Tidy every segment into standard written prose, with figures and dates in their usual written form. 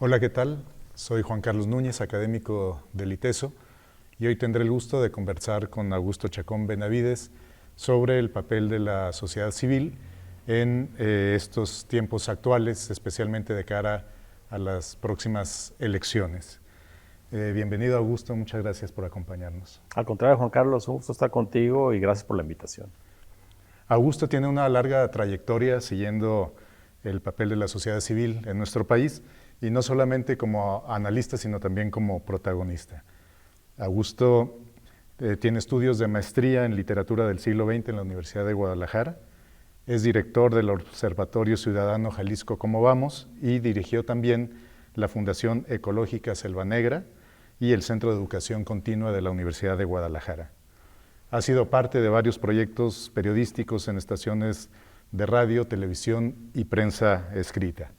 Hola, ¿qué tal? Soy Juan Carlos Núñez, académico del ITESO, y hoy tendré el gusto de conversar con Augusto Chacón Benavides sobre el papel de la sociedad civil en estos tiempos actuales, especialmente de cara a las próximas elecciones. Bienvenido, Augusto, muchas gracias por acompañarnos. Al contrario, Juan Carlos, un gusto estar contigo y gracias por la invitación. Augusto tiene una larga trayectoria siguiendo el papel de la sociedad civil en nuestro país, y no solamente como analista, sino también como protagonista. Augusto tiene estudios de maestría en literatura del siglo XX en la Universidad de Guadalajara, es director del Observatorio Ciudadano Jalisco Cómo Vamos y dirigió también la Fundación Ecológica Selva Negra y el Centro de Educación Continua de la Universidad de Guadalajara. Ha sido parte de varios proyectos periodísticos en estaciones de radio, televisión y prensa escrita.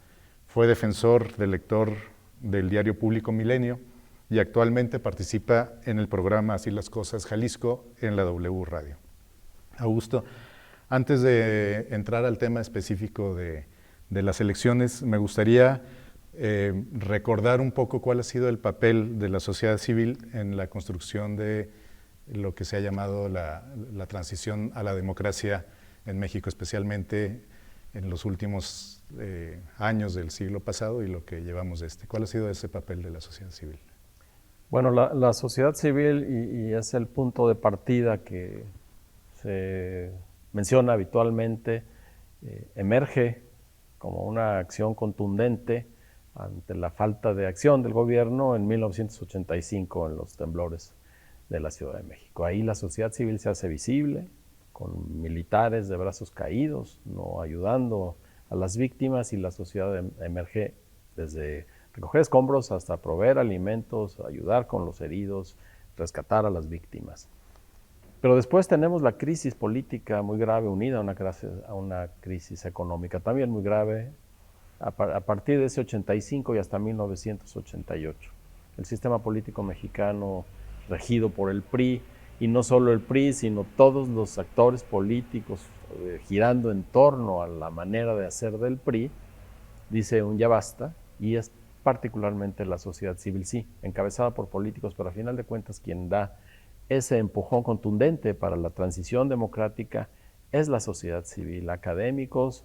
Fue defensor del lector del diario público Milenio y actualmente participa en el programa Así las Cosas Jalisco en la W Radio. Augusto, antes de entrar al tema específico de las elecciones, me gustaría recordar un poco cuál ha sido el papel de la sociedad civil en la construcción de lo que se ha llamado la transición a la democracia en México, especialmente en los últimos años del siglo pasado y lo que llevamos de este. ¿Cuál ha sido ese papel de la sociedad civil? Bueno, la sociedad civil, y es el punto de partida que se menciona habitualmente, emerge como una acción contundente ante la falta de acción del gobierno en 1985 en los temblores de la Ciudad de México. Ahí la sociedad civil se hace visible, con militares de brazos caídos, no ayudando a las víctimas, y la sociedad emerge desde recoger escombros hasta proveer alimentos, ayudar con los heridos, rescatar a las víctimas. Pero después tenemos la crisis política muy grave unida a una crisis económica también muy grave a partir de ese 85 y hasta 1988. El sistema político mexicano regido por el PRI, y no solo el PRI, sino todos los actores políticos girando en torno a la manera de hacer del PRI, dice un ya basta, y es particularmente la sociedad civil, sí, encabezada por políticos, pero a final de cuentas quien da ese empujón contundente para la transición democrática es la sociedad civil, académicos,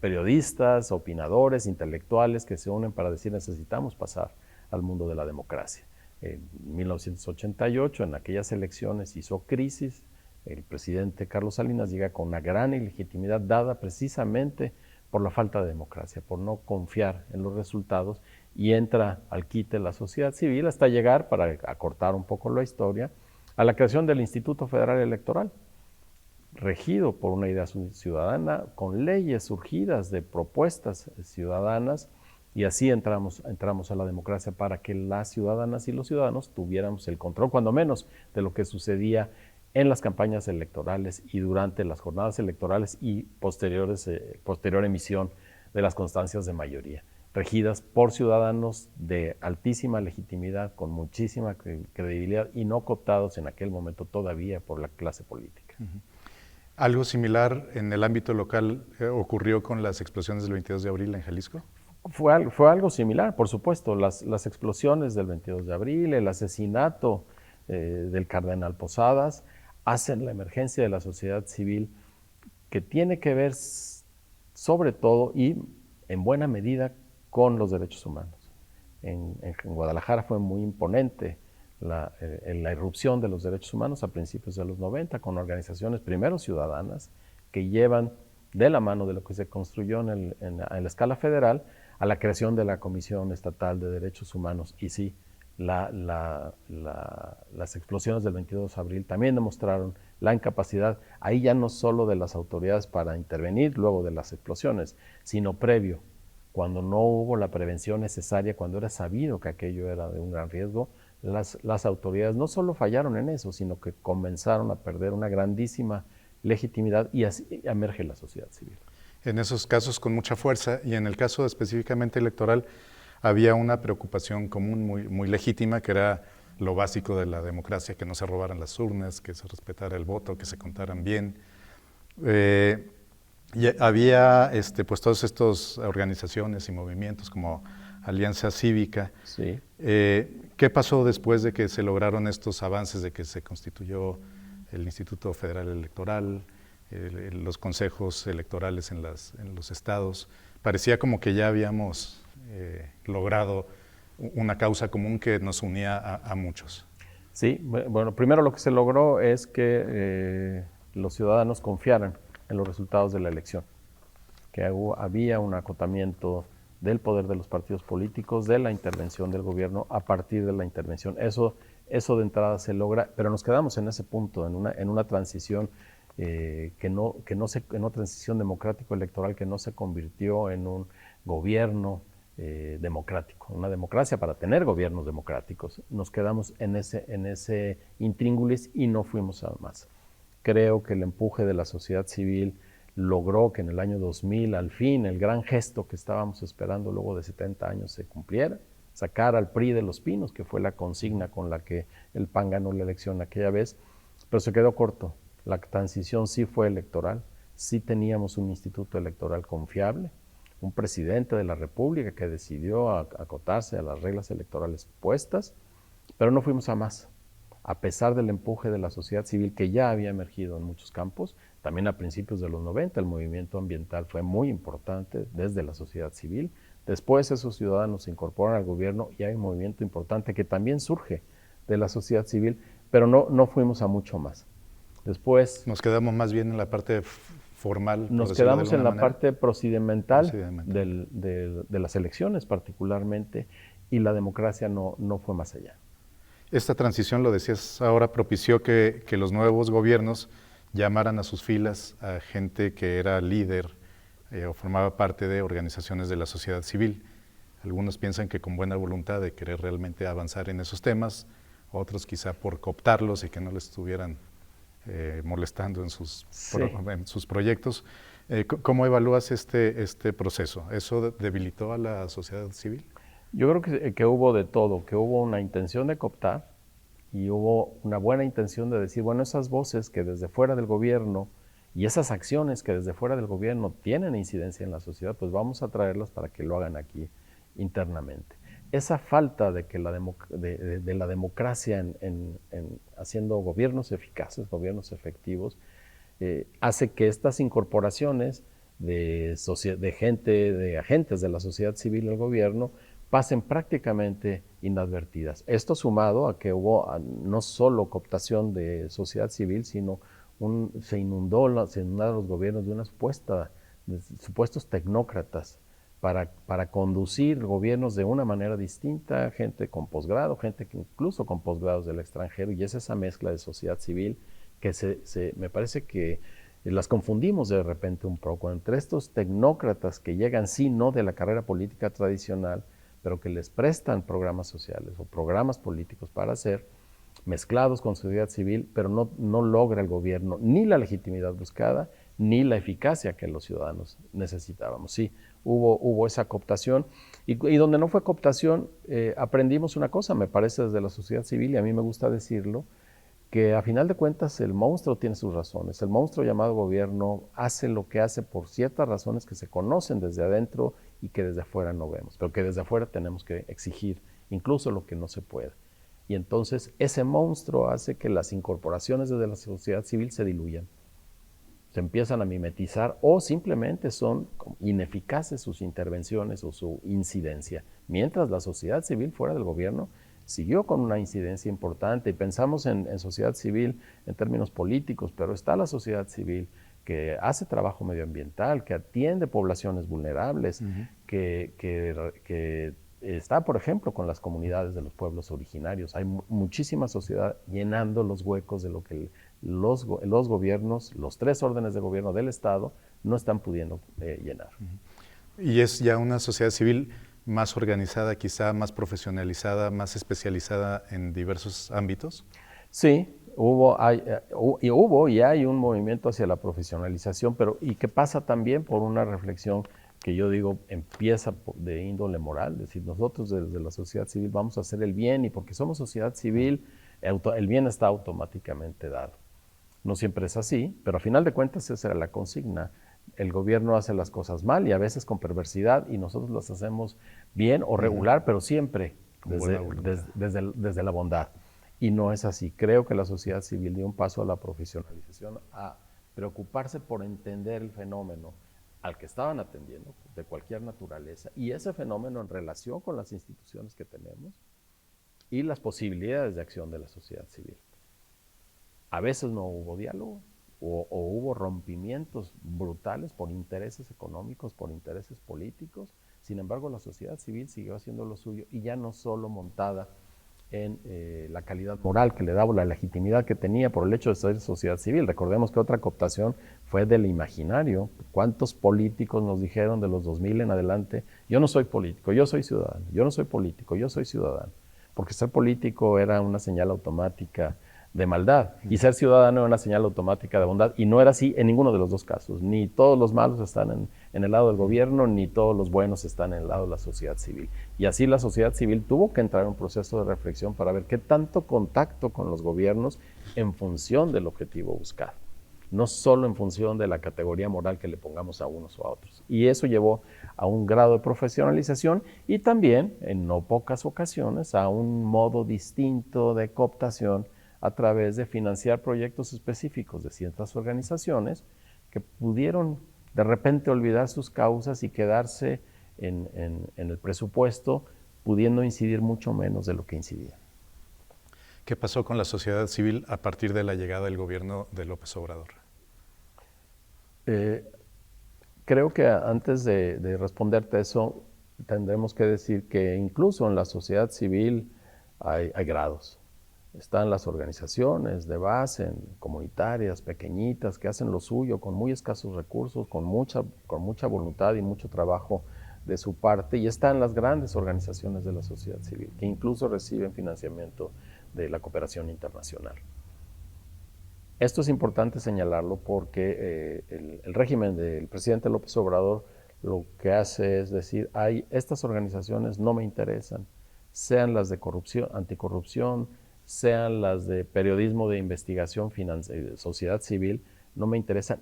periodistas, opinadores, intelectuales que se unen para decir necesitamos pasar al mundo de la democracia. En 1988, en aquellas elecciones hizo crisis, el presidente Carlos Salinas llega con una gran ilegitimidad dada precisamente por la falta de democracia, por no confiar en los resultados, y entra al quite la sociedad civil hasta llegar, para acortar un poco la historia, a la creación del Instituto Federal Electoral, regido por una idea ciudadana, con leyes surgidas de propuestas ciudadanas, y así entramos a la democracia para que las ciudadanas y los ciudadanos tuviéramos el control, cuando menos, de lo que sucedía en las campañas electorales y durante las jornadas electorales y posterior emisión de las constancias de mayoría, regidas por ciudadanos de altísima legitimidad, con muchísima credibilidad y no cooptados en aquel momento todavía por la clase política. ¿Algo similar en el ámbito local ocurrió con las explosiones del 22 de abril en Jalisco? Fue algo similar, por supuesto, las explosiones del 22 de abril, el asesinato del cardenal Posadas, hacen la emergencia de la sociedad civil, que tiene que ver sobre todo y en buena medida con los derechos humanos. En Guadalajara fue muy imponente la irrupción de los derechos humanos a principios de los 90, con organizaciones primero ciudadanas que llevan de la mano de lo que se construyó en la escala federal a la creación de la Comisión Estatal de Derechos Humanos. Y sí, las explosiones del 22 de abril también demostraron la incapacidad, ahí ya no solo de las autoridades para intervenir luego de las explosiones, sino previo, cuando no hubo la prevención necesaria, cuando era sabido que aquello era de un gran riesgo. Las autoridades no solo fallaron en eso, sino que comenzaron a perder una grandísima legitimidad, y así emerge la sociedad civil. En esos casos con mucha fuerza, y en el caso específicamente electoral había una preocupación común muy legítima, que era lo básico de la democracia, que no se robaran las urnas, que se respetara el voto, que se contaran bien. Y había pues todas estas organizaciones y movimientos como Alianza Cívica. Sí. ¿Qué pasó después de que se lograron estos avances, de que se constituyó el Instituto Federal Electoral, los consejos electorales en los estados? Parecía como que ya habíamos logrado una causa común que nos unía a muchos. Sí, bueno, primero lo que se logró es que los ciudadanos confiaran en los resultados de la elección, que había un acotamiento del poder de los partidos políticos, de la intervención del gobierno a partir de la intervención. Eso de entrada se logra, pero nos quedamos en ese punto, en una transición transición democrático-electoral que no se convirtió en un gobierno democrático, una democracia para tener gobiernos democráticos. Nos quedamos en ese intríngulis y no fuimos a más. Creo que el empuje de la sociedad civil logró que en el año 2000, al fin, el gran gesto que estábamos esperando luego de 70 años se cumpliera, sacar al PRI de los pinos, que fue la consigna con la que el PAN ganó la elección aquella vez, pero se quedó corto. La transición sí fue electoral, sí teníamos un instituto electoral confiable, un presidente de la República que decidió acotarse a las reglas electorales puestas, pero no fuimos a más. A pesar del empuje de la sociedad civil que ya había emergido en muchos campos, también a principios de los 90 el movimiento ambiental fue muy importante desde la sociedad civil. Después esos ciudadanos se incorporan al gobierno y hay un movimiento importante que también surge de la sociedad civil, pero no fuimos a mucho más. Después nos quedamos más bien en la parte formal. Nos quedamos en la parte procedimental de las elecciones particularmente, y la democracia no fue más allá. Esta transición, lo decías ahora, propició que los nuevos gobiernos llamaran a sus filas a gente que era líder o formaba parte de organizaciones de la sociedad civil. Algunos piensan que con buena voluntad de querer realmente avanzar en esos temas, otros quizá por cooptarlos y que no les estuvieran molestando en sus proyectos. ¿Cómo evalúas este proceso? ¿Eso debilitó a la sociedad civil? Yo creo que hubo de todo, que hubo una intención de cooptar y hubo una buena intención de decir, bueno, esas voces que desde fuera del gobierno y esas acciones que desde fuera del gobierno tienen incidencia en la sociedad, pues vamos a traerlas para que lo hagan aquí internamente. Esa falta de que de la democracia en haciendo gobiernos eficaces, gobiernos efectivos, hace que estas incorporaciones de agentes de la sociedad civil al gobierno pasen prácticamente inadvertidas. Esto sumado a que hubo no solo cooptación de sociedad civil, sino se inundaron los gobiernos de una supuestos tecnócratas para conducir gobiernos de una manera distinta, gente con posgrado, gente que incluso con posgrados del extranjero, y es esa mezcla de sociedad civil que me parece que las confundimos de repente un poco entre estos tecnócratas que llegan, sí, no de la carrera política tradicional, pero que les prestan programas sociales o programas políticos para hacer, mezclados con sociedad civil, pero no logra el gobierno ni la legitimidad buscada, ni la eficacia que los ciudadanos necesitábamos. Sí, hubo esa cooptación, y donde no fue cooptación, aprendimos una cosa, me parece, desde la sociedad civil, y a mí me gusta decirlo, que a final de cuentas el monstruo tiene sus razones. El monstruo llamado gobierno hace lo que hace por ciertas razones que se conocen desde adentro y que desde afuera no vemos, pero que desde afuera tenemos que exigir, incluso lo que no se puede. Y entonces ese monstruo hace que las incorporaciones desde la sociedad civil se diluyan, se empiezan a mimetizar o simplemente son ineficaces sus intervenciones o su incidencia, mientras la sociedad civil fuera del gobierno siguió con una incidencia importante. Y pensamos en sociedad civil en términos políticos, pero está la sociedad civil que hace trabajo medioambiental, que atiende poblaciones vulnerables, que está, por ejemplo, con las comunidades de los pueblos originarios. Hay muchísima sociedad llenando los huecos de lo que los gobiernos, los tres órdenes de gobierno del Estado, no están pudiendo llenar. ¿Y es ya una sociedad civil más organizada, quizá más profesionalizada, más especializada en diversos ámbitos? Sí, hubo y hay un movimiento hacia la profesionalización, pero y que pasa también por una reflexión que yo digo empieza de índole moral, es decir, nosotros desde la sociedad civil vamos a hacer el bien, y porque somos sociedad civil, el bien está automáticamente dado. No siempre es así, pero a final de cuentas esa era la consigna. el gobierno hace las cosas mal y a veces con perversidad y nosotros las hacemos bien o regular, pero siempre desde la bondad. Y no es así. Creo que la sociedad civil dio un paso a la profesionalización, a preocuparse por entender el fenómeno al que estaban atendiendo, de cualquier naturaleza, y ese fenómeno en relación con las instituciones que tenemos y las posibilidades de acción de la sociedad civil. A veces no hubo diálogo o hubo rompimientos brutales por intereses económicos, por intereses políticos. Sin embargo, la sociedad civil siguió haciendo lo suyo y ya no solo montada en la calidad moral que le daba, la legitimidad que tenía por el hecho de ser sociedad civil. Recordemos que otra cooptación fue del imaginario. ¿Cuántos políticos nos dijeron de los 2000 en adelante? Yo no soy político, yo soy ciudadano. Yo no soy político, yo soy ciudadano. Porque ser político era una señal automática de maldad y ser ciudadano era una señal automática de bondad, y no era así en ninguno de los dos casos. Ni todos los malos están en el lado del gobierno, ni todos los buenos están en el lado de la sociedad civil. Y así la sociedad civil tuvo que entrar en un proceso de reflexión para ver qué tanto contacto con los gobiernos en función del objetivo buscado, no solo en función de la categoría moral que le pongamos a unos o a otros. Y eso llevó a un grado de profesionalización y también, en no pocas ocasiones, a un modo distinto de cooptación a través de financiar proyectos específicos de ciertas organizaciones que pudieron de repente olvidar sus causas y quedarse en el presupuesto, pudiendo incidir mucho menos de lo que incidían. ¿Qué pasó con la sociedad civil a partir de la llegada del gobierno de López Obrador? Creo que antes de responderte eso, tendremos que decir que incluso en la sociedad civil hay grados. Están las organizaciones de base, comunitarias, pequeñitas, que hacen lo suyo con muy escasos recursos, con mucha voluntad y mucho trabajo de su parte. Y están las grandes organizaciones de la sociedad civil, que incluso reciben financiamiento de la cooperación internacional. Esto es importante señalarlo porque el régimen del presidente López Obrador lo que hace es decir, estas organizaciones no me interesan, sean las de corrupción, anticorrupción, sean las de periodismo de investigación, sociedad civil, no me interesan,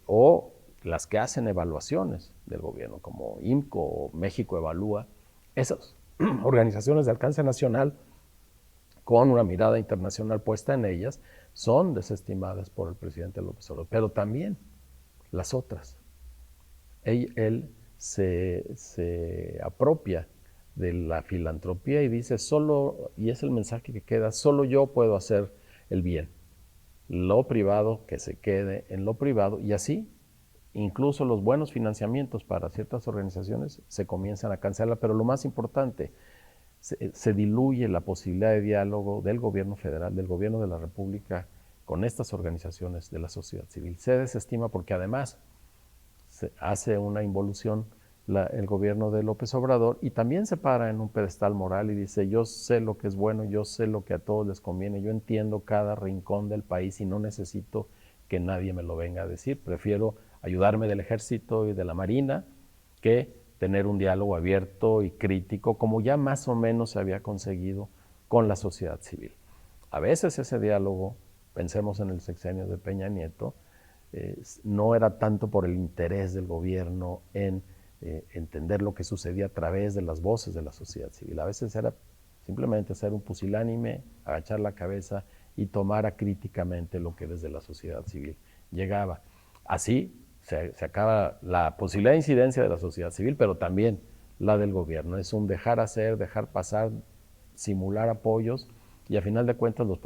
o las que hacen evaluaciones del gobierno, como IMCO o México Evalúa, esas organizaciones de alcance nacional, con una mirada internacional puesta en ellas, son desestimadas por el presidente López Obrador, pero también las otras. Él se apropia de la filantropía y dice y es el mensaje que queda, solo yo puedo hacer el bien. Lo privado, que se quede en lo privado, y así incluso los buenos financiamientos para ciertas organizaciones se comienzan a cancelar, pero lo más importante, se diluye la posibilidad de diálogo del gobierno federal, del gobierno de la República con estas organizaciones de la sociedad civil. Se desestima porque además se hace una involución el gobierno de López Obrador y también se para en un pedestal moral y dice, yo sé lo que es bueno, yo sé lo que a todos les conviene, yo entiendo cada rincón del país y no necesito que nadie me lo venga a decir, prefiero ayudarme del ejército y de la marina que tener un diálogo abierto y crítico como ya más o menos se había conseguido con la sociedad civil. A veces ese diálogo, pensemos en el sexenio de Peña Nieto, no era tanto por el interés del gobierno en entender lo que sucedía a través de las voces de la sociedad civil. A veces era simplemente ser un pusilánime, agachar la cabeza y tomar críticamente lo que desde la sociedad civil llegaba. Así se acaba la posibilidad de incidencia de la sociedad civil, pero también la del gobierno. Es un dejar hacer, dejar pasar, simular apoyos y a final de cuentas los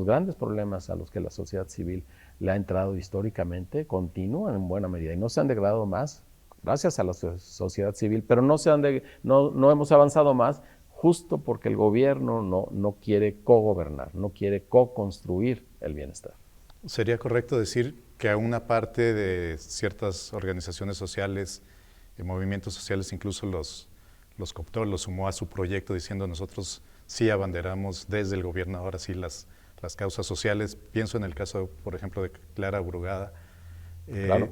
grandes problemas a los que la sociedad civil le ha entrado históricamente continúan en buena medida y no se han degradado más gracias a la sociedad civil, pero no hemos avanzado más justo porque el gobierno no quiere cogobernar, no quiere co-construir el bienestar. ¿Sería correcto decir que a una parte de ciertas organizaciones sociales, movimientos sociales, incluso los cooptó, los sumó a su proyecto diciendo nosotros sí abanderamos desde el gobierno ahora sí las causas sociales? Pienso en el caso, por ejemplo, de Clara Brugada. Claro.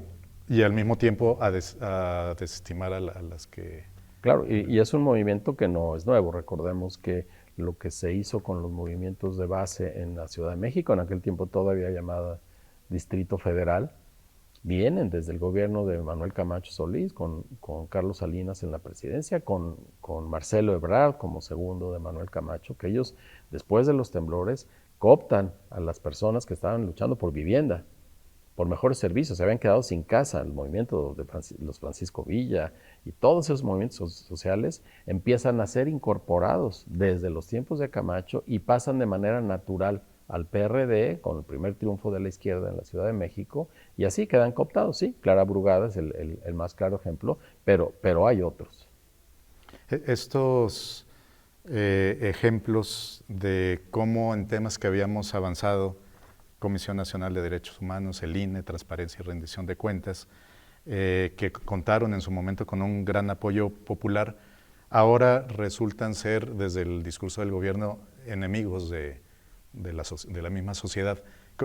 Y al mismo tiempo a desestimar a las que... Claro, y es un movimiento que no es nuevo. Recordemos que lo que se hizo con los movimientos de base en la Ciudad de México, en aquel tiempo todavía llamada Distrito Federal, Vienen desde el gobierno de Manuel Camacho Solís, con Carlos Salinas en la presidencia, con Marcelo Ebrard como segundo de Manuel Camacho, que ellos, después de los temblores, cooptan a las personas que estaban luchando por vivienda, por mejores servicios, se habían quedado sin casa. El movimiento de los Francisco Villa y todos esos movimientos sociales empiezan a ser incorporados desde los tiempos de Camacho y pasan de manera natural al PRD con el primer triunfo de la izquierda en la Ciudad de México, y así quedan cooptados. Sí, Clara Brugada es el más claro ejemplo, pero hay otros. Estos ejemplos de cómo en temas que habíamos avanzado, Comisión Nacional de Derechos Humanos, el INE, Transparencia y Rendición de Cuentas, que contaron en su momento con un gran apoyo popular, ahora resultan ser, desde el discurso del gobierno, enemigos de la misma sociedad.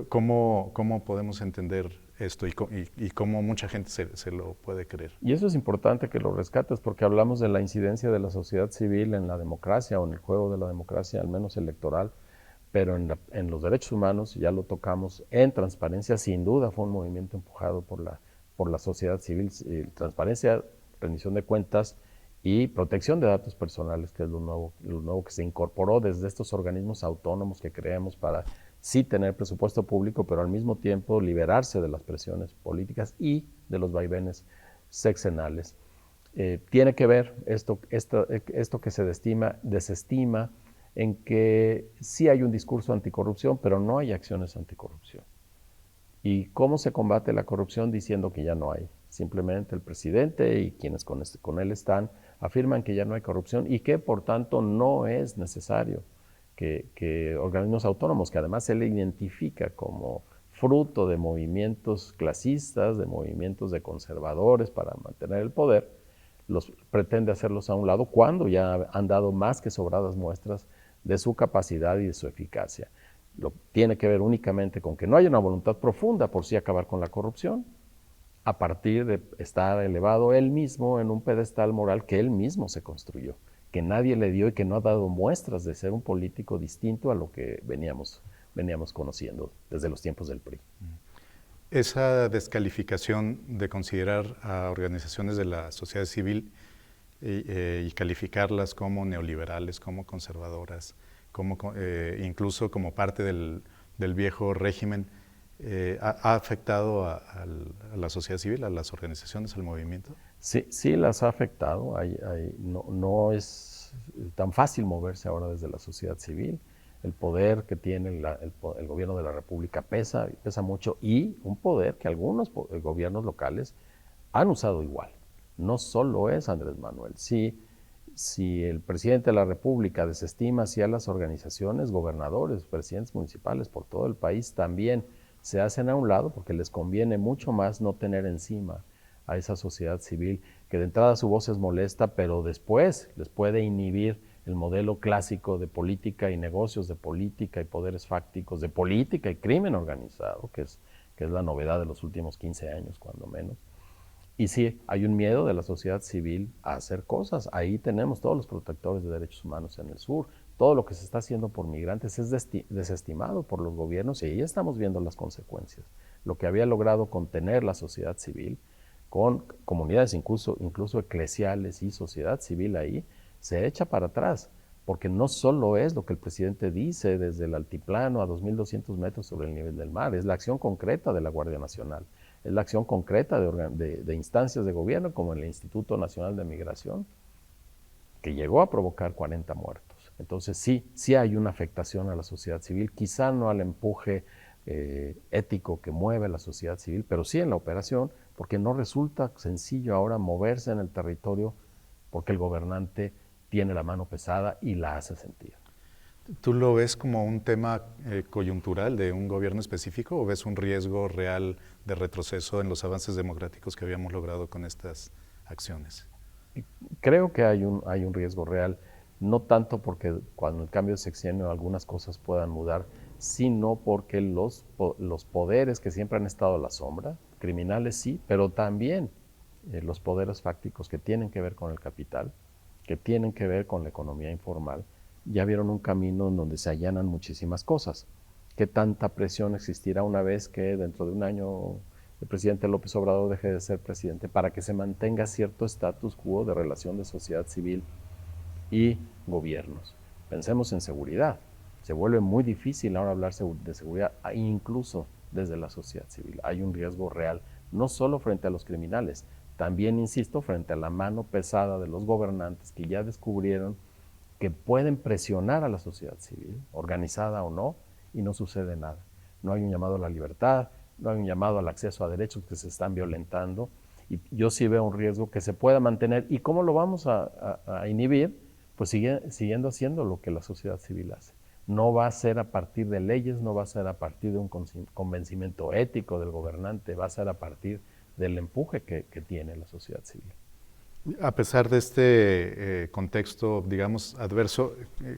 ¿Cómo podemos entender esto y cómo mucha gente se lo puede creer? Y eso es importante que lo rescates, porque hablamos de la incidencia de la sociedad civil en la democracia o en el juego de la democracia, al menos electoral, pero en los derechos humanos, ya lo tocamos, en transparencia sin duda fue un movimiento empujado por la sociedad civil. Transparencia, rendición de cuentas y protección de datos personales, que es lo nuevo que se incorporó desde estos organismos autónomos que creamos para sí tener presupuesto público, pero al mismo tiempo liberarse de las presiones políticas y de los vaivenes sexenales. Tiene que ver esto que se desestima en que sí hay un discurso anticorrupción, pero no hay acciones anticorrupción. ¿Y cómo se combate la corrupción? Diciendo que ya no hay. Simplemente el presidente y quienes con él están afirman que ya no hay corrupción y que por tanto no es necesario que organismos autónomos, que además él identifica como fruto de movimientos clasistas, de movimientos de conservadores para mantener el poder, pretende hacerlos a un lado cuando ya han dado más que sobradas muestras de su capacidad y de su eficacia. Tiene que ver únicamente con que no haya una voluntad profunda por sí acabar con la corrupción, a partir de estar elevado él mismo en un pedestal moral que él mismo se construyó, que nadie le dio y que no ha dado muestras de ser un político distinto a lo que veníamos conociendo desde los tiempos del PRI. Esa descalificación de considerar a organizaciones de la sociedad civil y calificarlas como neoliberales, como conservadoras, incluso como parte del viejo régimen, ¿ha afectado a la sociedad civil, a las organizaciones, al movimiento? Sí, sí las ha afectado. No es tan fácil moverse ahora desde la sociedad civil. El poder que tiene el gobierno de la República pesa mucho, y un poder que algunos gobiernos locales han usado igual. No solo es Andrés Manuel. Si el presidente de la República desestima así a las organizaciones, gobernadores, presidentes municipales por todo el país también se hacen a un lado porque les conviene mucho más no tener encima a esa sociedad civil, que de entrada su voz es molesta, pero después les puede inhibir el modelo clásico de política y negocios, de política y poderes fácticos, de política y crimen organizado, que es la novedad de los últimos 15 años, cuando menos. Y sí, hay un miedo de la sociedad civil a hacer cosas. Ahí tenemos todos los protectores de derechos humanos en el sur. Todo lo que se está haciendo por migrantes es desestimado por los gobiernos, y ahí estamos viendo las consecuencias. Lo que había logrado contener la sociedad civil, con comunidades incluso eclesiales y sociedad civil ahí, se echa para atrás, porque no solo es lo que el presidente dice desde el altiplano a 2.200 metros sobre el nivel del mar, es la acción concreta de la Guardia Nacional, es la acción concreta de instancias de gobierno como el Instituto Nacional de Migración, que llegó a provocar 40 muertos. Entonces sí hay una afectación a la sociedad civil, quizá no al empuje ético que mueve la sociedad civil, pero sí en la operación, porque no resulta sencillo ahora moverse en el territorio porque el gobernante tiene la mano pesada y la hace sentir. ¿Tú lo ves como un tema coyuntural de un gobierno específico o ves un riesgo real de retroceso en los avances democráticos que habíamos logrado con estas acciones? Creo que hay un riesgo real, no tanto porque cuando el cambio de sexenio algunas cosas puedan mudar, sino porque los poderes que siempre han estado a la sombra, criminales sí, pero también los poderes fácticos que tienen que ver con el capital, que tienen que ver con la economía informal, ya vieron un camino en donde se allanan muchísimas cosas. ¿Qué tanta presión existirá una vez que dentro de un año el presidente López Obrador deje de ser presidente, para que se mantenga cierto status quo de relación de sociedad civil y gobiernos. Pensemos en seguridad. Se vuelve muy difícil ahora hablar de seguridad, incluso desde la sociedad civil. Hay un riesgo real, no solo frente a los criminales, también, insisto, frente a la mano pesada de los gobernantes que ya descubrieron que pueden presionar a la sociedad civil, organizada o no, y no sucede nada. No hay un llamado a la libertad, no hay un llamado al acceso a derechos que se están violentando, y yo sí veo un riesgo que se pueda mantener. ¿Y cómo lo vamos a inhibir? Pues siguiendo haciendo lo que la sociedad civil hace. No va a ser a partir de leyes, no va a ser a partir de un convencimiento ético del gobernante, va a ser a partir del empuje que tiene la sociedad civil. A pesar de este contexto, digamos, adverso,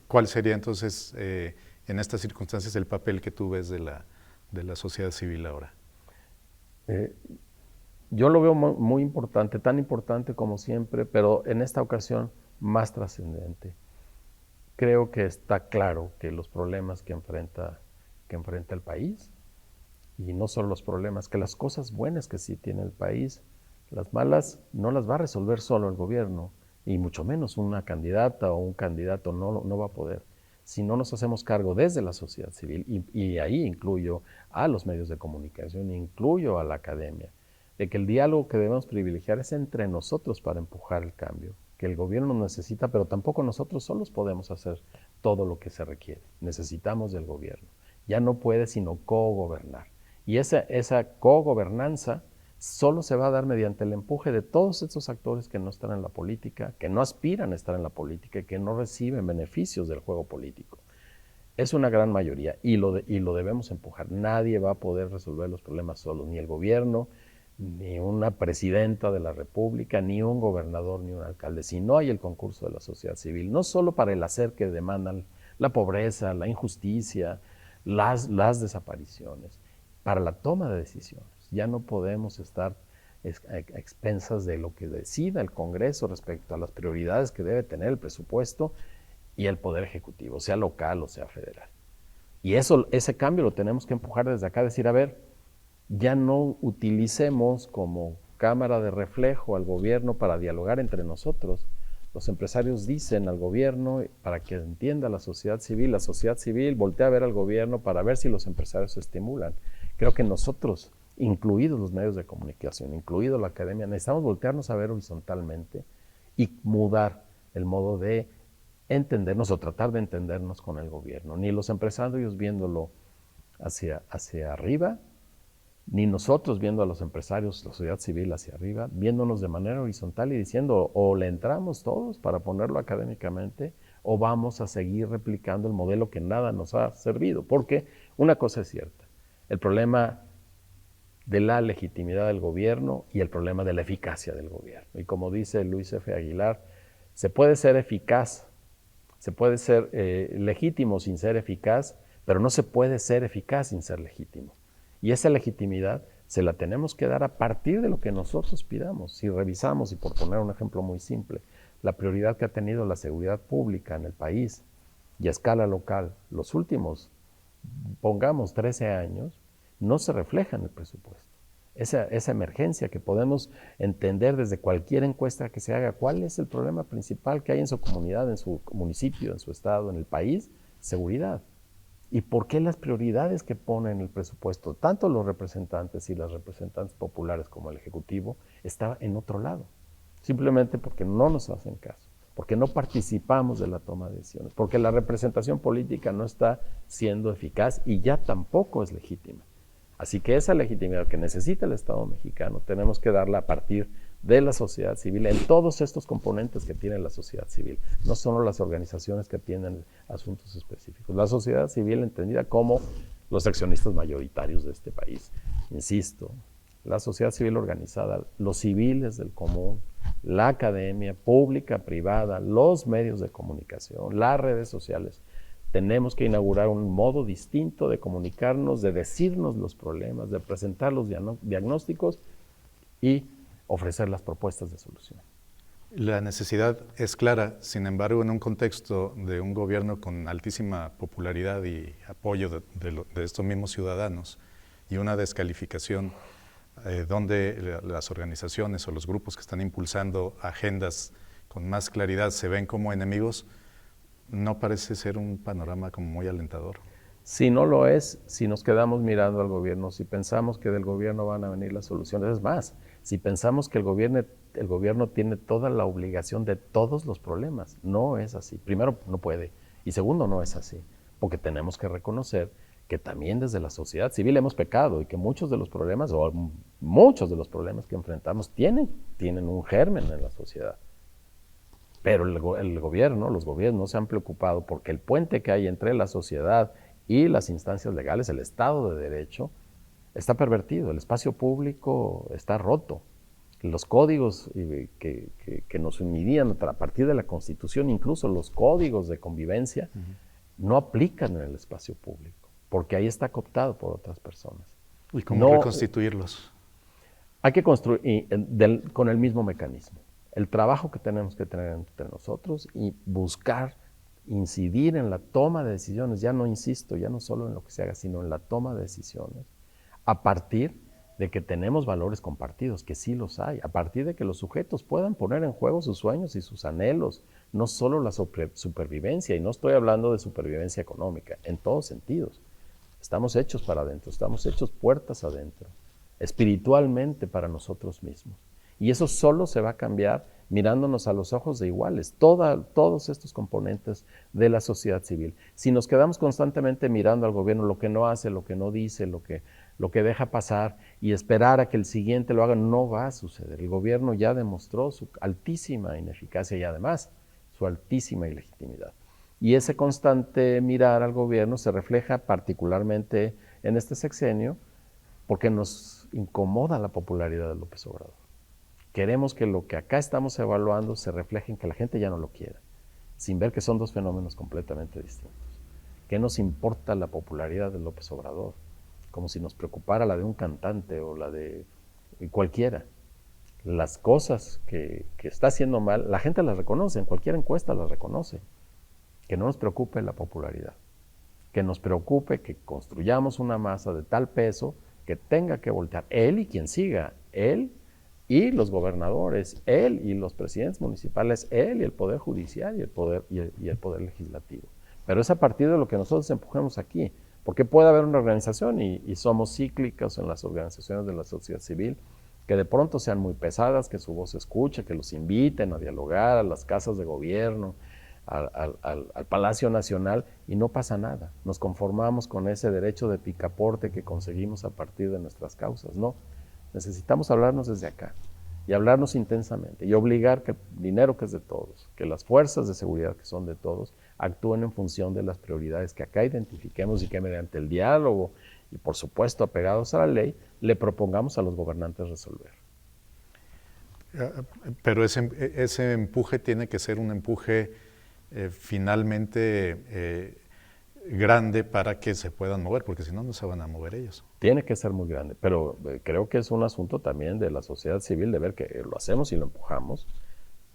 ¿cuál sería entonces, en estas circunstancias, el papel que tú ves de la sociedad civil ahora? Yo lo veo muy importante, tan importante como siempre, pero en esta ocasión más trascendente. Creo que está claro que los problemas que enfrenta el país, y no solo los problemas, que las cosas buenas que sí tiene el país, las malas no las va a resolver solo el gobierno, y mucho menos una candidata o un candidato no va a poder. Si no nos hacemos cargo desde la sociedad civil, y ahí incluyo a los medios de comunicación, incluyo a la academia, de que el diálogo que debemos privilegiar es entre nosotros para empujar el cambio, que el gobierno nos necesita, pero tampoco nosotros solos podemos hacer todo lo que se requiere. Necesitamos del gobierno. Ya no puede sino co-gobernar. Y esa co-gobernanza solo se va a dar mediante el empuje de todos estos actores que no están en la política, que no aspiran a estar en la política y que no reciben beneficios del juego político. Es una gran mayoría y lo debemos empujar. Nadie va a poder resolver los problemas solo, ni el gobierno, ni una presidenta de la República, ni un gobernador, ni un alcalde. Si no hay el concurso de la sociedad civil, no solo para el hacer que demandan la pobreza, la injusticia, las desapariciones, para la toma de decisiones. Ya no podemos estar a expensas de lo que decida el Congreso respecto a las prioridades que debe tener el presupuesto y el Poder Ejecutivo, sea local o sea federal. Y ese cambio lo tenemos que empujar desde acá, decir, a ver, ya no utilicemos como cámara de reflejo al gobierno para dialogar entre nosotros. Los empresarios dicen al gobierno para que entienda la sociedad civil voltea a ver al gobierno para ver si los empresarios se estimulan. Creo que nosotros, incluidos los medios de comunicación, incluido la academia, necesitamos voltearnos a ver horizontalmente y mudar el modo de entendernos o tratar de entendernos con el gobierno. Ni los empresarios viéndolo hacia arriba, ni nosotros viendo a los empresarios, la sociedad civil hacia arriba, viéndonos de manera horizontal y diciendo o le entramos todos para ponerlo académicamente o vamos a seguir replicando el modelo que nada nos ha servido. Porque una cosa es cierta, el problema de la legitimidad del gobierno y el problema de la eficacia del gobierno. Y como dice Luis F. Aguilar, se puede ser eficaz, se puede ser legítimo sin ser eficaz, pero no se puede ser eficaz sin ser legítimo. Y esa legitimidad se la tenemos que dar a partir de lo que nosotros pidamos. Si revisamos, y por poner un ejemplo muy simple, la prioridad que ha tenido la seguridad pública en el país y a escala local los últimos, pongamos 13 años, no se refleja en el presupuesto. Esa emergencia que podemos entender desde cualquier encuesta que se haga, ¿cuál es el problema principal que hay en su comunidad, en su municipio, en su estado, en el país? Seguridad. ¿Y por qué las prioridades que ponen en el presupuesto, tanto los representantes y las representantes populares como el Ejecutivo, está en otro lado? Simplemente porque no nos hacen caso, porque no participamos de la toma de decisiones, porque la representación política no está siendo eficaz y ya tampoco es legítima. Así que esa legitimidad que necesita el Estado mexicano tenemos que darla a partir de la sociedad civil, en todos estos componentes que tiene la sociedad civil, no solo las organizaciones que atienden asuntos específicos. La sociedad civil entendida como los accionistas mayoritarios de este país. Insisto, la sociedad civil organizada, los civiles del común, la academia pública, privada, los medios de comunicación, las redes sociales. Tenemos que inaugurar un modo distinto de comunicarnos, de decirnos los problemas, de presentar los diagnósticos y ofrecer las propuestas de solución. La necesidad es clara, sin embargo, en un contexto de un gobierno con altísima popularidad y apoyo de estos mismos ciudadanos y una descalificación donde las organizaciones o los grupos que están impulsando agendas con más claridad se ven como enemigos, no parece ser un panorama como muy alentador. Si no lo es, si nos quedamos mirando al gobierno, si pensamos que del gobierno van a venir las soluciones, es más, si pensamos que el gobierno tiene toda la obligación de todos los problemas, no es así. Primero, no puede, y segundo, no es así, porque tenemos que reconocer que también desde la sociedad civil hemos pecado y que muchos de los problemas, o muchos de los problemas que enfrentamos tienen un germen en la sociedad. Pero el gobierno, los gobiernos se han preocupado porque el puente que hay entre la sociedad y las instancias legales, el Estado de Derecho, está pervertido, el espacio público está roto. Los códigos que nos unirían a partir de la Constitución, incluso los códigos de convivencia, no aplican en el espacio público, porque ahí está cooptado por otras personas. ¿Y cómo reconstituirlos? Hay que construir con el mismo mecanismo. El trabajo que tenemos que tener entre nosotros y buscar incidir en la toma de decisiones, ya no insisto, ya no solo en lo que se haga, sino en la toma de decisiones, a partir de que tenemos valores compartidos, que sí los hay, a partir de que los sujetos puedan poner en juego sus sueños y sus anhelos, no solo la supervivencia, y no estoy hablando de supervivencia económica, en todos sentidos. Estamos hechos para adentro, estamos hechos puertas adentro, espiritualmente para nosotros mismos. Y eso solo se va a cambiar mirándonos a los ojos de iguales, todos estos componentes de la sociedad civil. Si nos quedamos constantemente mirando al gobierno lo que no hace, lo que no dice, lo que deja pasar y esperar a que el siguiente lo haga, no va a suceder. El gobierno ya demostró su altísima ineficacia y además su altísima ilegitimidad. Y ese constante mirar al gobierno se refleja particularmente en este sexenio porque nos incomoda la popularidad de López Obrador. Queremos que lo que acá estamos evaluando se refleje en que la gente ya no lo quiera, sin ver que son dos fenómenos completamente distintos. ¿Qué nos importa la popularidad de López Obrador? Como si nos preocupara la de un cantante o la de cualquiera. Las cosas que está haciendo mal, la gente las reconoce, en cualquier encuesta las reconoce. Que no nos preocupe la popularidad, que nos preocupe que construyamos una masa de tal peso que tenga que voltear él y quien siga, él y los gobernadores, él y los presidentes municipales, él y el Poder Judicial y el Poder Legislativo. Pero es a partir de lo que nosotros empujemos aquí, porque puede haber una organización, y somos cíclicos en las organizaciones de la sociedad civil, que de pronto sean muy pesadas, que su voz se escuche, que los inviten a dialogar a las casas de gobierno, al Palacio Nacional, y no pasa nada. Nos conformamos con ese derecho de picaporte que conseguimos a partir de nuestras causas. No, necesitamos hablarnos desde acá y hablarnos intensamente y obligar que el dinero que es de todos, que las fuerzas de seguridad que son de todos, actúen en función de las prioridades que acá identifiquemos y que mediante el diálogo y por supuesto apegados a la ley, le propongamos a los gobernantes resolver. Pero ese empuje tiene que ser un empuje finalmente grande para que se puedan mover, porque si no, no se van a mover ellos. Tiene que ser muy grande, pero creo que es un asunto también de la sociedad civil de ver que lo hacemos y lo empujamos,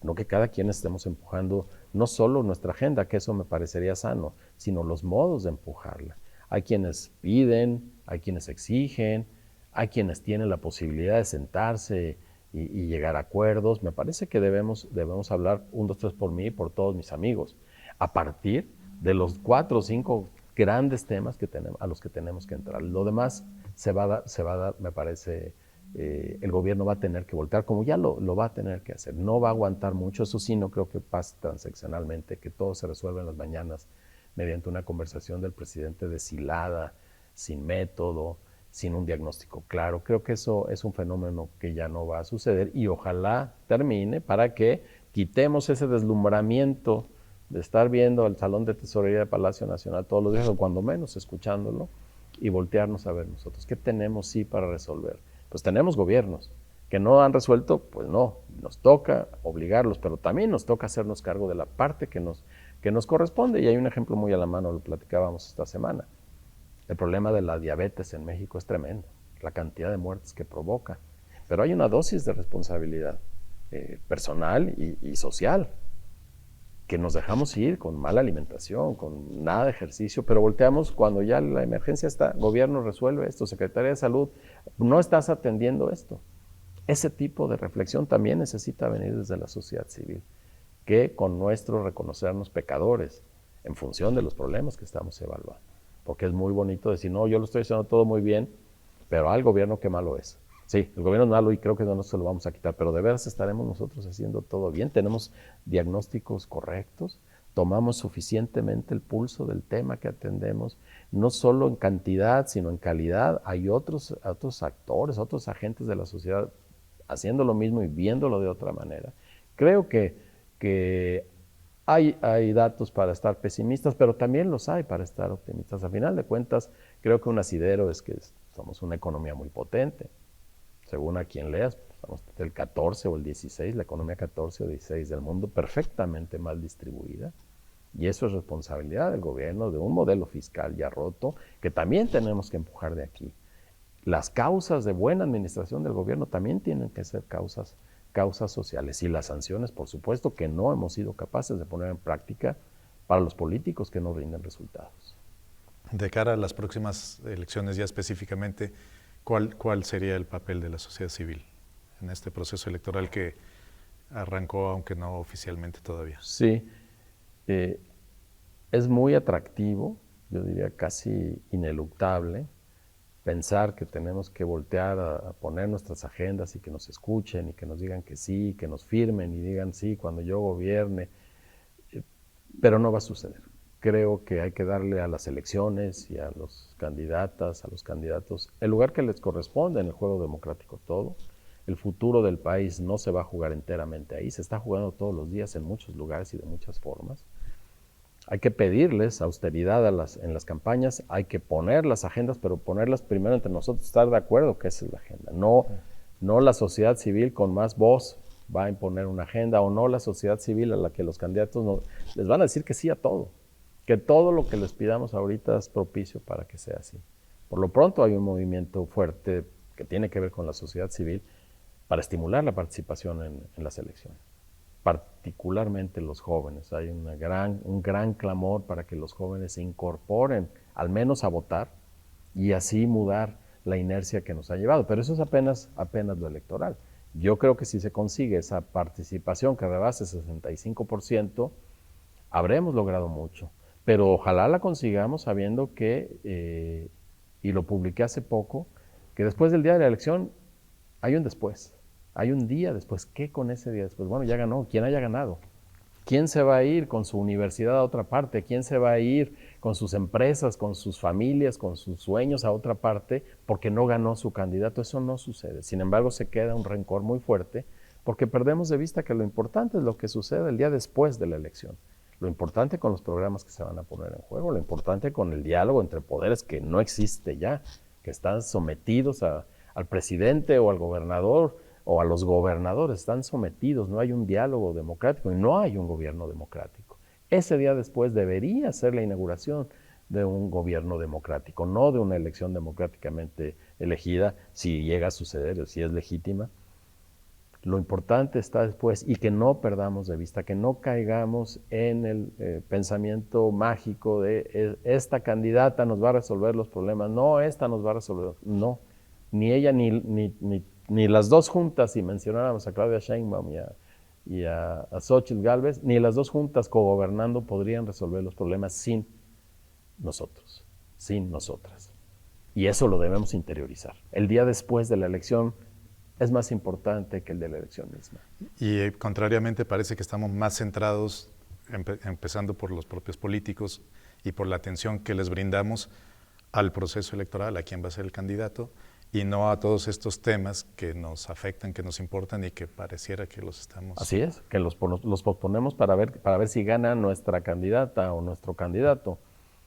no que cada quien estemos empujando no solo nuestra agenda, que eso me parecería sano, sino los modos de empujarla. Hay quienes piden, hay quienes exigen, hay quienes tienen la posibilidad de sentarse y llegar a acuerdos. Me parece que debemos hablar 1, 2, 3 por mí y por todos mis amigos, a partir de los 4 o 5 grandes temas a los que tenemos que entrar. Lo demás se va a dar, me parece, el gobierno va a tener que voltear, como ya lo va a tener que hacer. No va a aguantar mucho, eso sí, no creo que pase transaccionalmente, que todo se resuelva en las mañanas mediante una conversación del presidente deshilada, sin método, sin un diagnóstico claro. Creo que eso es un fenómeno que ya no va a suceder y ojalá termine para que quitemos ese deslumbramiento de estar viendo el Salón de Tesorería del Palacio Nacional todos los días, o cuando menos escuchándolo, y voltearnos a ver nosotros. ¿Qué tenemos sí para resolver? Pues tenemos gobiernos que no han resuelto, pues no, nos toca obligarlos, pero también nos toca hacernos cargo de la parte que nos corresponde, y hay un ejemplo muy a la mano, lo platicábamos esta semana. El problema de la diabetes en México es tremendo, la cantidad de muertes que provoca, pero hay una dosis de responsabilidad personal y social. que nos dejamos ir con mala alimentación, con nada de ejercicio, pero volteamos cuando ya la emergencia está, gobierno resuelve esto, Secretaría de Salud, no estás atendiendo esto. Ese tipo de reflexión también necesita venir desde la sociedad civil, que con nuestro reconocernos pecadores en función de los problemas que estamos evaluando. Porque es muy bonito decir, no, yo lo estoy haciendo todo muy bien, pero al gobierno qué malo es. Sí, el gobierno es malo y creo que no se lo vamos a quitar, pero de veras estaremos nosotros haciendo todo bien, tenemos diagnósticos correctos, tomamos suficientemente el pulso del tema que atendemos, no solo en cantidad, sino en calidad. Hay otros actores, otros agentes de la sociedad haciendo lo mismo y viéndolo de otra manera. Creo que hay datos para estar pesimistas, pero también los hay para estar optimistas. A final de cuentas, creo que un asidero es que somos una economía muy potente. Según a quien leas, estamos del 14 o el 16, la economía 14 o 16 del mundo, perfectamente mal distribuida. Y eso es responsabilidad del gobierno, de un modelo fiscal ya roto, que también tenemos que empujar de aquí. Las causas de buena administración del gobierno también tienen que ser causas sociales. Y las sanciones, por supuesto, que no hemos sido capaces de poner en práctica para los políticos que no rinden resultados. De cara a las próximas elecciones ya específicamente, ¿cuál sería el papel de la sociedad civil en este proceso electoral que arrancó, aunque no oficialmente todavía? Sí, es muy atractivo, yo diría casi ineluctable, pensar que tenemos que voltear a poner nuestras agendas y que nos escuchen y que nos digan que sí, que nos firmen y digan sí cuando yo gobierne, pero no va a suceder. Creo que hay que darle a las elecciones y a los candidatas, a los candidatos, el lugar que les corresponde en el juego democrático todo. El futuro del país no se va a jugar enteramente ahí, se está jugando todos los días en muchos lugares y de muchas formas. Hay que pedirles austeridad en las campañas, hay que poner las agendas, pero ponerlas primero entre nosotros, estar de acuerdo que esa es la agenda. No la sociedad civil con más voz va a imponer una agenda, o no la sociedad civil a la que los candidatos les van a decir que sí a todo, que todo lo que les pidamos ahorita es propicio para que sea así. Por lo pronto hay un movimiento fuerte que tiene que ver con la sociedad civil para estimular la participación en las elecciones. Particularmente los jóvenes. Hay un gran clamor para que los jóvenes se incorporen, al menos a votar, y así mudar la inercia que nos ha llevado. Pero eso es apenas lo electoral. Yo creo que si se consigue esa participación que rebase el 65%, habremos logrado mucho. Pero ojalá la consigamos sabiendo que, y lo publiqué hace poco, que después del día de la elección hay un después. Hay un día después. ¿Qué con ese día después? Bueno, ya ganó. ¿Quién haya ganado? ¿Quién se va a ir con su universidad a otra parte? ¿Quién se va a ir con sus empresas, con sus familias, con sus sueños a otra parte porque no ganó su candidato? Eso no sucede. Sin embargo, se queda un rencor muy fuerte porque perdemos de vista que lo importante es lo que sucede el día después de la elección. Lo importante con los programas que se van a poner en juego, lo importante con el diálogo entre poderes que no existe ya, que están sometidos al presidente o al gobernador o a los gobernadores, están sometidos, no hay un diálogo democrático y no hay un gobierno democrático. Ese día después debería ser la inauguración de un gobierno democrático, no de una elección democráticamente elegida, si llega a suceder o si es legítima. Lo importante está después y que no perdamos de vista, que no caigamos en el pensamiento mágico de esta candidata nos va a resolver los problemas, no, esta nos va a resolver, no, ni ella ni las dos juntas, si mencionáramos a Claudia Sheinbaum y a Xóchitl Gálvez, ni las dos juntas cogobernando podrían resolver los problemas sin nosotros, sin nosotras. Y eso lo debemos interiorizar. El día después de la elección es más importante que el de la elección misma. Y contrariamente parece que estamos más centrados, empezando por los propios políticos y por la atención que les brindamos al proceso electoral, a quién va a ser el candidato, y no a todos estos temas que nos afectan, que nos importan y que pareciera que los estamos... Así es, que los posponemos para ver si gana nuestra candidata o nuestro candidato.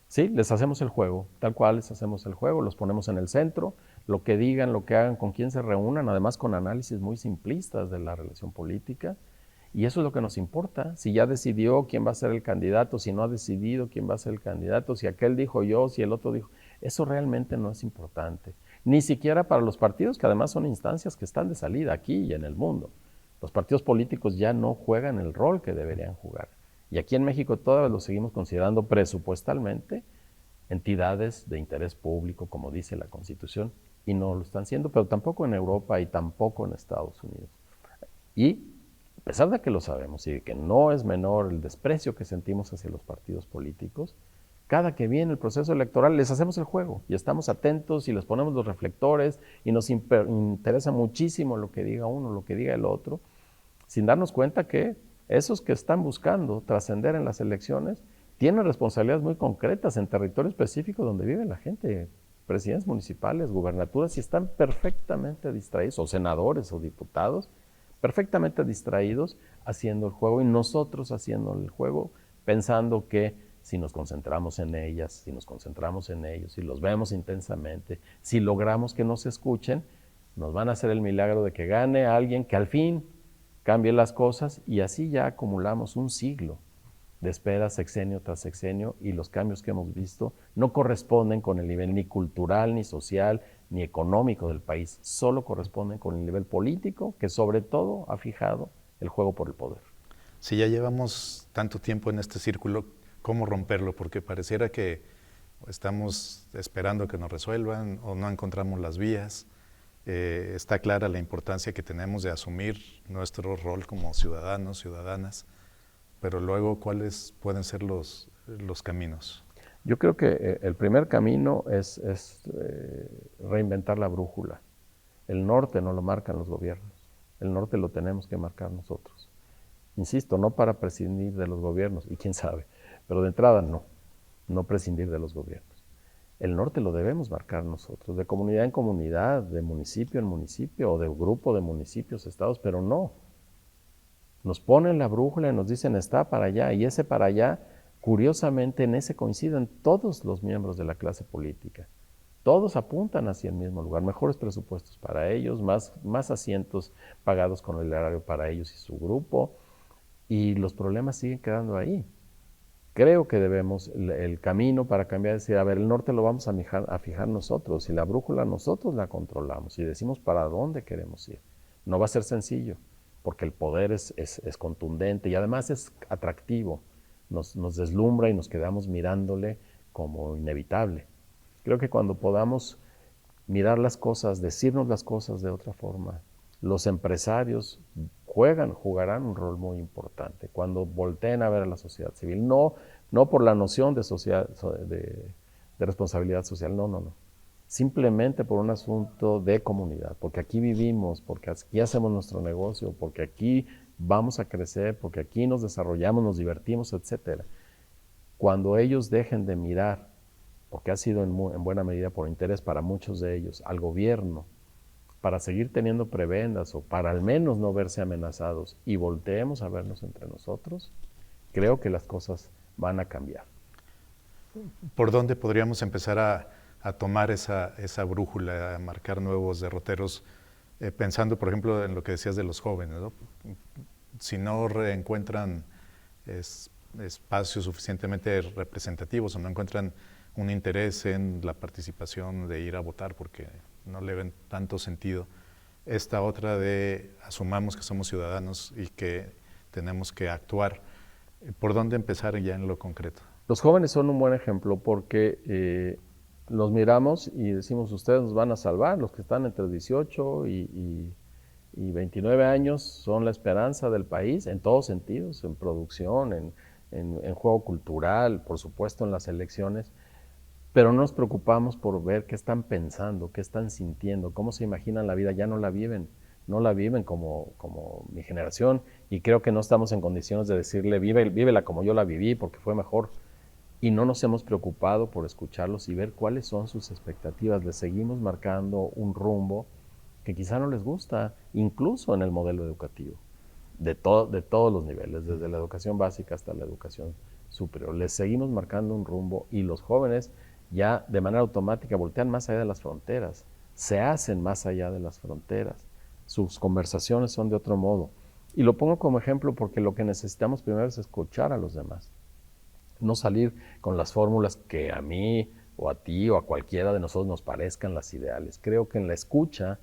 Sí, les hacemos el juego, tal cual les hacemos el juego, los ponemos en el centro, lo que digan, lo que hagan, con quién se reúnan, además con análisis muy simplistas de la relación política, y eso es lo que nos importa. Si ya decidió quién va a ser el candidato, si no ha decidido quién va a ser el candidato, si aquel dijo yo, si el otro dijo, eso realmente no es importante. Ni siquiera para los partidos, que además son instancias que están de salida aquí y en el mundo. Los partidos políticos ya no juegan el rol que deberían jugar. Y aquí en México todavía lo seguimos considerando presupuestalmente entidades de interés público, como dice la Constitución, y no lo están siendo, pero tampoco en Europa y tampoco en Estados Unidos. Y a pesar de que lo sabemos y de que no es menor el desprecio que sentimos hacia los partidos políticos, cada que viene el proceso electoral les hacemos el juego y estamos atentos y les ponemos los reflectores y nos interesa muchísimo lo que diga uno, lo que diga el otro, sin darnos cuenta que esos que están buscando trascender en las elecciones tienen responsabilidades muy concretas en territorio específico donde vive la gente, presidentes municipales, gubernaturas, y están perfectamente distraídos, o senadores o diputados, perfectamente distraídos haciendo el juego y nosotros haciendo el juego pensando que si nos concentramos en ellas, si nos concentramos en ellos, si los vemos intensamente, si logramos que nos escuchen, nos van a hacer el milagro de que gane alguien que al fin cambie las cosas y así ya acumulamos un siglo de espera sexenio tras sexenio y los cambios que hemos visto no corresponden con el nivel ni cultural, ni social, ni económico del país, solo corresponden con el nivel político que sobre todo ha fijado el juego por el poder. Si ya llevamos tanto tiempo en este círculo, ¿cómo romperlo? Porque pareciera que estamos esperando que nos resuelvan o no encontramos las vías. Está clara la importancia que tenemos de asumir nuestro rol como ciudadanos, ciudadanas, pero luego, ¿cuáles pueden ser los caminos? Yo creo que el primer camino es reinventar la brújula. El norte no lo marcan los gobiernos, el norte lo tenemos que marcar nosotros. Insisto, no para prescindir de los gobiernos, y quién sabe, pero de entrada no prescindir de los gobiernos. El norte lo debemos marcar nosotros, de comunidad en comunidad, de municipio en municipio, o de grupo de municipios, estados, pero no. Nos ponen la brújula y nos dicen está para allá, y ese para allá, curiosamente, en ese coinciden todos los miembros de la clase política. Todos apuntan hacia el mismo lugar, mejores presupuestos para ellos, más asientos pagados con el erario para ellos y su grupo, y los problemas siguen quedando ahí. Creo que debemos, el camino para cambiar es decir, a ver, el norte lo vamos a fijar nosotros, y la brújula nosotros la controlamos, y decimos para dónde queremos ir. No va a ser sencillo, porque el poder es contundente, y además es atractivo, nos deslumbra y nos quedamos mirándole como inevitable. Creo que cuando podamos mirar las cosas, decirnos las cosas de otra forma, los empresarios jugarán un rol muy importante cuando volteen a ver a la sociedad civil, no por la noción de responsabilidad social, no, simplemente por un asunto de comunidad, porque aquí vivimos, porque aquí hacemos nuestro negocio, porque aquí vamos a crecer, porque aquí nos desarrollamos, nos divertimos, etc. Cuando ellos dejen de mirar, porque ha sido en buena medida por interés para muchos de ellos, al gobierno, para seguir teniendo prebendas o para al menos no verse amenazados y volteemos a vernos entre nosotros, creo que las cosas van a cambiar. ¿Por dónde podríamos empezar a tomar esa brújula, a marcar nuevos derroteros, pensando, por ejemplo, en lo que decías de los jóvenes, ¿no? Si no reencuentran espacios suficientemente representativos o no encuentran un interés en la participación de ir a votar porque no le ven tanto sentido. Esta otra de asumamos que somos ciudadanos y que tenemos que actuar. ¿Por dónde empezar ya en lo concreto? Los jóvenes son un buen ejemplo porque los miramos y decimos, ustedes nos van a salvar, los que están entre 18 y 29 años son la esperanza del país en todos sentidos, en producción, en juego cultural, por supuesto en las elecciones. Pero no nos preocupamos por ver qué están pensando, qué están sintiendo, cómo se imaginan la vida, ya no la viven como mi generación, y creo que no estamos en condiciones de decirle, vívela como yo la viví, porque fue mejor. Y no nos hemos preocupado por escucharlos y ver cuáles son sus expectativas. Les seguimos marcando un rumbo que quizá no les gusta, incluso en el modelo educativo, de todos los niveles, desde la educación básica hasta la educación superior. Les seguimos marcando un rumbo y los jóvenes ya de manera automática voltean más allá de las fronteras, se hacen más allá de las fronteras, sus conversaciones son de otro modo. Y lo pongo como ejemplo porque lo que necesitamos primero es escuchar a los demás, no salir con las fórmulas que a mí o a ti o a cualquiera de nosotros nos parezcan las ideales. Creo que en la escucha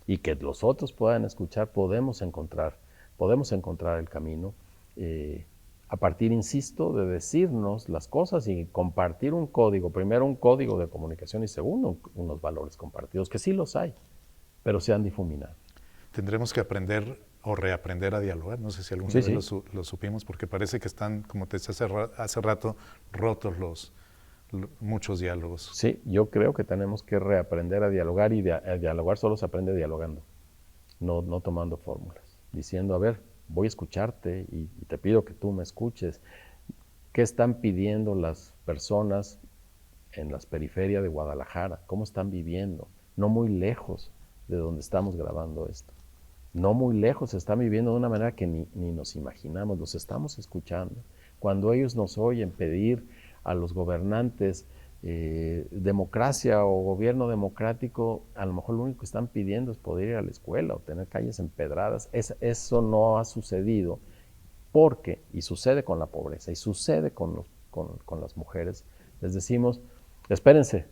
y que los otros puedan escuchar podemos encontrar el camino. a partir, insisto, de decirnos las cosas y compartir un código, primero un código de comunicación y segundo unos valores compartidos, que sí los hay, pero se han difuminado. Tendremos que aprender o reaprender a dialogar. No sé si alguna vez lo supimos, porque parece que están, como te decía hace rato, rotos muchos diálogos. Sí, yo creo que tenemos que reaprender a dialogar y dialogar solo se aprende dialogando, no tomando fórmulas, diciendo, a ver, voy a escucharte y te pido que tú me escuches. ¿Qué están pidiendo las personas en las periferias de Guadalajara? ¿Cómo están viviendo? No muy lejos de donde estamos grabando esto. No muy lejos, están viviendo de una manera que ni nos imaginamos, los estamos escuchando. Cuando ellos nos oyen pedir a los gobernantes democracia o gobierno democrático, a lo mejor lo único que están pidiendo es poder ir a la escuela o tener calles empedradas. Eso no ha sucedido porque, y sucede con la pobreza, y sucede con las mujeres, les decimos, espérense,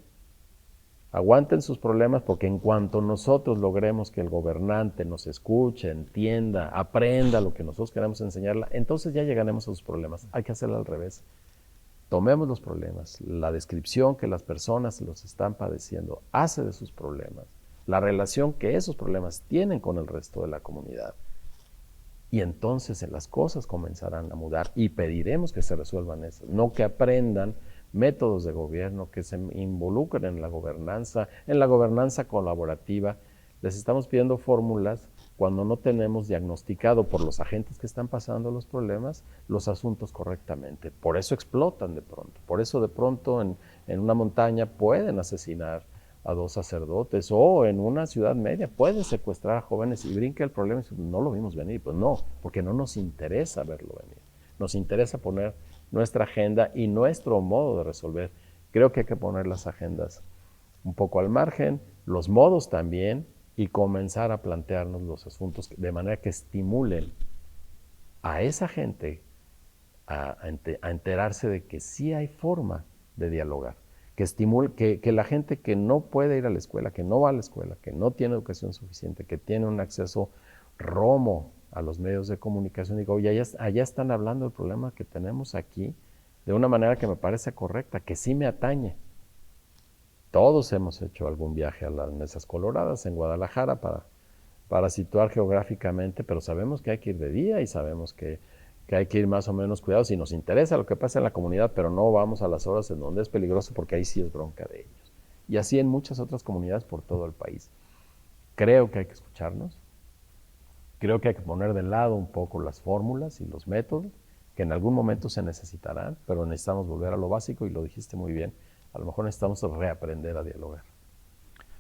aguanten sus problemas porque en cuanto nosotros logremos que el gobernante nos escuche, entienda, aprenda lo que nosotros queremos enseñarle, entonces ya llegaremos a sus problemas. Hay que hacerlo al revés. Tomemos los problemas, la descripción que las personas los están padeciendo hace de sus problemas, la relación que esos problemas tienen con el resto de la comunidad. Y entonces las cosas comenzarán a mudar y pediremos que se resuelvan eso, no que aprendan métodos de gobierno, que se involucren en la gobernanza colaborativa. Les estamos pidiendo fórmulas cuando no tenemos diagnosticado por los agentes que están pasando los problemas, los asuntos correctamente. Por eso explotan de pronto. Por eso de pronto en una montaña pueden asesinar a 2 sacerdotes o en una ciudad media pueden secuestrar a jóvenes y brinca el problema y no lo vimos venir. Pues no, porque no nos interesa verlo venir. Nos interesa poner nuestra agenda y nuestro modo de resolver. Creo que hay que poner las agendas un poco al margen, los modos también, y comenzar a plantearnos los asuntos de manera que estimulen a esa gente a enterarse de que sí hay forma de dialogar, que estimule, que la gente que no puede ir a la escuela, que no va a la escuela, que no tiene educación suficiente, que tiene un acceso romo a los medios de comunicación, digo, oye, allá están hablando del problema que tenemos aquí de una manera que me parece correcta, que sí me atañe. Todos hemos hecho algún viaje a las Mesas Coloradas en Guadalajara para situar geográficamente, pero sabemos que hay que ir de día y sabemos que hay que ir más o menos cuidados y nos interesa lo que pasa en la comunidad, pero no vamos a las horas en donde es peligroso porque ahí sí es bronca de ellos. Y así en muchas otras comunidades por todo el país. Creo que hay que escucharnos, creo que hay que poner de lado un poco las fórmulas y los métodos, que en algún momento se necesitarán, pero necesitamos volver a lo básico y lo dijiste muy bien. A lo mejor necesitamos reaprender a dialogar.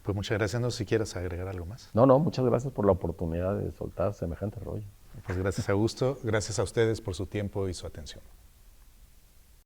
Pues muchas gracias. No sé si quieres agregar algo más. No, muchas gracias por la oportunidad de soltar semejante rollo. Pues gracias, Augusto. Gracias a ustedes por su tiempo y su atención.